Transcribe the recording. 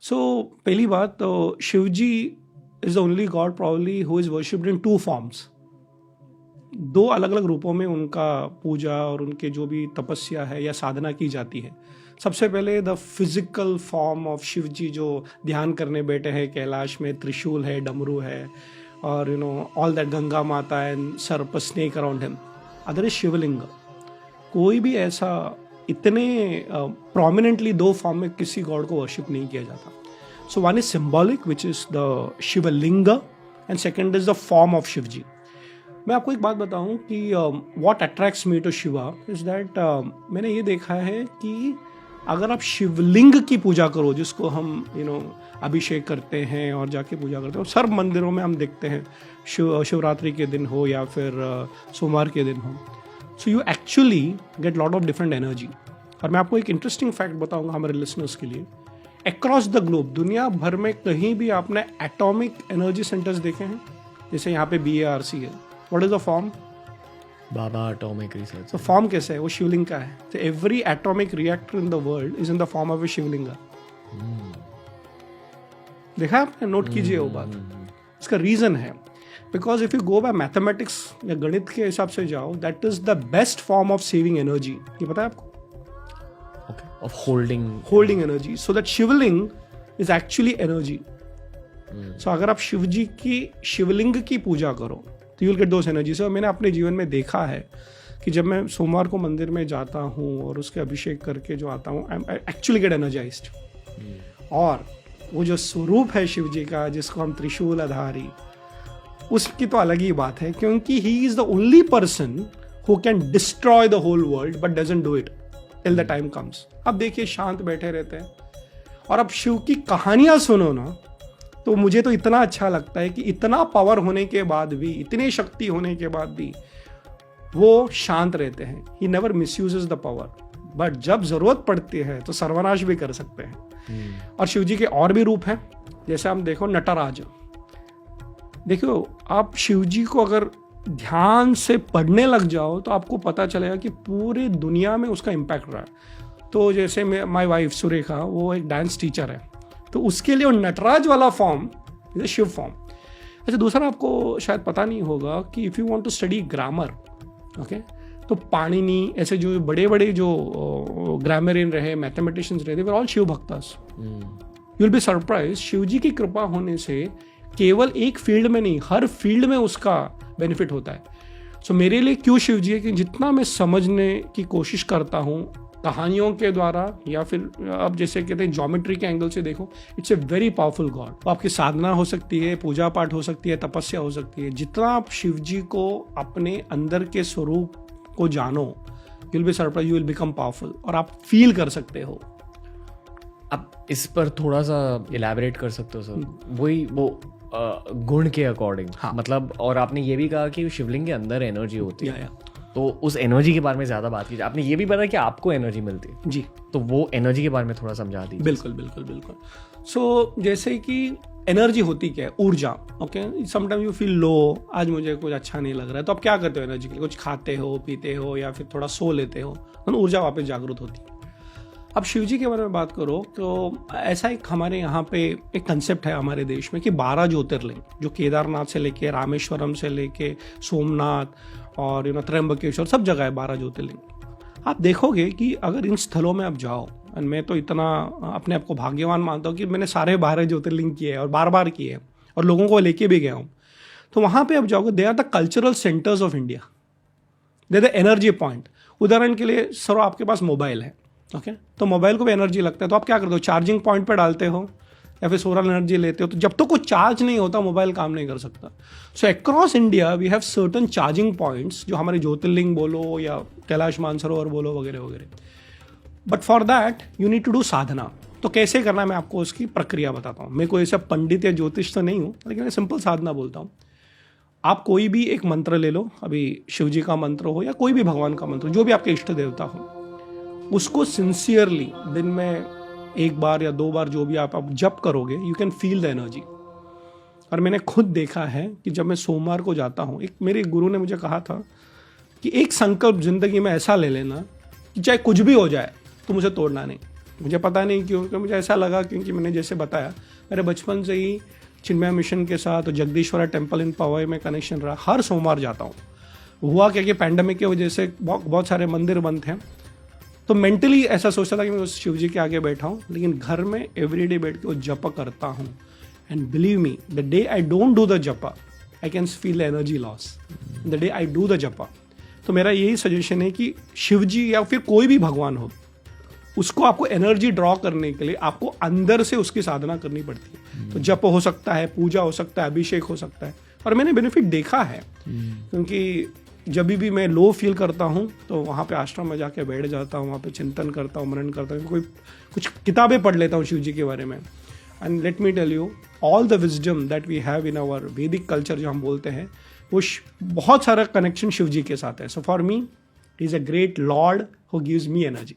सो पहली बात तो Shiv ji is the only god probably who is worshipped in two forms. दो अलग अलग रूपों में उनका पूजा और उनके जो भी तपस्या है या साधना की जाती है। सबसे पहले the physical form of Shiv ji जो ध्यान करने बैठे हैं कैलाश में, त्रिशूल है, डमरू है और ऑल दैट, गंगा माता एंड सर्प snake around him. Other is Shivling. कोई भी ऐसा इतने प्रोमिनेंटली दो फॉर्म में किसी गॉड को वर्शिप नहीं किया जाता। So one is symbolic which is the Shivling and second is the form of Shiv ji. मैं आपको एक बात बताऊं कि what attracts me to Shiva is that मैंने ये देखा है कि अगर आप शिवलिंग की पूजा करो, जिसको हम अभिषेक करते हैं और जाके पूजा करते हैं, और सर्व मंदिरों में हम देखते हैं शिवरात्रि के दिन हो या फिर सोमवार के दिन हो, so you actually get lot of different energy. और मैं आपको एक इंटरेस्टिंग फैक्ट बताऊंगा हमारे लिसनर्स के लिए। अक्रॉस द ग्लोब, दुनिया भर में कहीं भी आपने एटॉमिक एनर्जी सेंटर्स देखे हैं? जैसे यहाँ पे BARC है, what is the form? Bhabha atomic research. तो फॉर्म कैसे है? वो शिवलिंग का है। तो every atomic reactor in the world is in the form of a Shivling. देखा आपने? नोट कीजिए वो बात। इसका रीजन है because if you go by mathematics या गणित के हिसाब से जाओ, that is the best form of saving energy. ये पता है आपको? of holding energy, so that Shivling is actually energy. So अगर आप शिव जी की शिवलिंग की पूजा करो तो you will get those energies। और मैंने अपने जीवन में देखा है कि जब मैं सोमवार को मंदिर में जाता हूँ और उसके अभिषेक करके जो आता हूँ, आई एक्चुअली गेट एनर्जाइज्ड। और वो जो स्वरूप है शिव जी का, जिसको हम त्रिशूल आधारी, उसकी तो अलग ही बात है, क्योंकि he is the only person who can destroy the whole world but doesn't do it till the time comes. अब देखिए, शांत बैठे रहते हैं और अब शिव की कहानियां सुनो ना, तो मुझे तो इतना अच्छा लगता है कि इतना पावर होने के बाद भी, इतनी शक्ति होने के बाद भी वो शांत रहते हैं। He never misuses the power, but जब जरूरत पड़ती है तो सर्वनाश भी कर सकते हैं। और शिव जी के और भी रूप हैं, जैसे हम देखो नटराज। देखो, आप शिव जी को अगर ध्यान से पढ़ने लग जाओ तो आपको पता चलेगा कि पूरी दुनिया में उसका इम्पैक्ट रहा है। तो जैसे माय वाइफ सुरेखा, वो एक डांस टीचर है, तो उसके लिए वो नटराज वाला form is a Shiva form. अच्छा, दूसरा आपको शायद पता नहीं होगा कि if you want to study grammar, okay, तो पाणिनि, ऐसे जो बड़े बड़े जो ग्रामरियन रहे, मैथमेटिशियंस रहे, दे वर ऑल शिव भक्तास। You will be surprise, Shiv ji की कृपा होने से केवल एक फील्ड में नहीं, हर फील्ड में उसका बेनिफिट होता है। सो मेरे लिए क्यों शिव जी है कि जितना मैं समझने की कोशिश करता हूँ कहानियों के द्वारा, या फिर अब जैसे कहते हैं ज्योमेट्री के एंगल से देखो, it's a very powerful God. आपकी साधना हो सकती है, पूजा पाठ हो सकती है, तपस्या हो सकती है। जितना आप शिव जी को अपने अंदर के स्वरूप को जानो, you will be surprise, you will become powerful, और आप फील कर सकते हो। आप इस पर थोड़ा सा इलैबोरेट कर सकते हो सर? वही वो गुण के अकॉर्डिंग। हाँ। मतलब, और आपने ये भी कहा कि शिवलिंग के अंदर एनर्जी होती है, या। तो उस एनर्जी के बारे में ज्यादा बात कीजिए। आपने ये भी बताया कि आपको एनर्जी मिलती है जी, तो वो एनर्जी के बारे में थोड़ा समझा दीजिए। बिल्कुल बिल्कुल बिल्कुल। सो जैसे कि एनर्जी होती क्या है? ऊर्जा। Okay, sometime you feel low, आज मुझे कुछ अच्छा नहीं लग रहा है, तो आप क्या करते हो एनर्जी के लिए? कुछ खाते हो, पीते हो, या फिर थोड़ा सो लेते हो, तो ऊर्जा वापस जागृत होती है। अब शिव जी के बारे में बात करो तो ऐसा एक हमारे यहाँ पे एक कंसेप्ट है हमारे देश में कि 12 ज्योतिर्लिंग, जो केदारनाथ से लेके रामेश्वरम से लेके सोमनाथ और त्र्यंबकेश्वर, सब जगह है 12 ज्योतिर्लिंग। आप देखोगे कि अगर इन स्थलों में आप जाओ, और मैं तो इतना अपने आप को भाग्यवान मानता हूँ कि मैंने सारे 12 ज्योतिर्लिंग किए हैं और बार बार किए हैं और लोगों को लेके भी गया हूँ। तो वहाँ पे आप जाओगे, they are the cultural centres of India, they the energy point. उदाहरण के लिए सर, आपके पास मोबाइल है, ओके, तो मोबाइल को भी एनर्जी लगता है, तो आप क्या करते हो? चार्जिंग पॉइंट पे डालते हो या फिर सोलर एनर्जी लेते हो। तो जब तक कोई चार्ज नहीं होता, मोबाइल काम नहीं कर सकता। So across India we have certain charging points, जो हमारे ज्योतिर्लिंग बोलो या कैलाश मानसरोवर बोलो, वगैरह वगैरह। But for that you need to do sadhana. तो कैसे करना है, मैं आपको उसकी प्रक्रिया बताता हूँ। मैं कोई ऐसा पंडित या ज्योतिष तो नहीं हूँ, लेकिन मैं सिंपल साधना बोलता हूँ। आप कोई भी एक मंत्र ले लो, अभी शिव जी का मंत्र हो या कोई भी भगवान का मंत्र, जो भी आपके इष्ट देवता हो, उसको सिंसियरली दिन में 1 बार या 2 बार जो भी आप जप करोगे, you can feel the energy. और मैंने खुद देखा है कि जब मैं सोमवार को जाता हूँ, एक मेरे गुरु ने मुझे कहा था कि एक संकल्प जिंदगी में ऐसा ले लेना कि चाहे कुछ भी हो जाए तो मुझे तोड़ना नहीं। मुझे पता नहीं क्यों, क्योंकि मुझे ऐसा लगा, क्योंकि मैंने जैसे बताया मेरे बचपन से ही चिन्मय मिशन के साथ और जगदीश्वरा टेम्पल इन पवई में कनेक्शन रहा। हर सोमवार जाता हूँ। हुआ क्या कि पैंडमिक की वजह से बहुत सारे मंदिर बंद थे, तो मेंटली ऐसा सोचता था कि मैं उस शिव जी के आगे बैठा हूँ, लेकिन घर में एवरीडे बैठ के वो जप करता हूँ। And believe me, the day I don't do the japa I can feel energy loss. The day I do the japa, तो मेरा यही सजेशन है कि शिव जी या फिर कोई भी भगवान हो, उसको आपको एनर्जी ड्रॉ करने के लिए आपको अंदर से उसकी साधना करनी पड़ती है। तो जप हो सकता है, पूजा हो सकता है, अभिषेक हो सकता है। और मैंने बेनिफिट देखा है, क्योंकि जब भी मैं लो फील करता हूँ तो वहाँ पे आश्रम में जाके बैठ जाता हूँ, वहाँ पे चिंतन करता हूँ, मनन करता हूँ, कुछ किताबें पढ़ लेता हूँ शिव जी के बारे में। And let me tell you, all the wisdom that we have in our Vedic culture जो हम बोलते हैं, वो बहुत सारा कनेक्शन शिव जी के साथ है। So for me, he is a great Lord who gives me energy.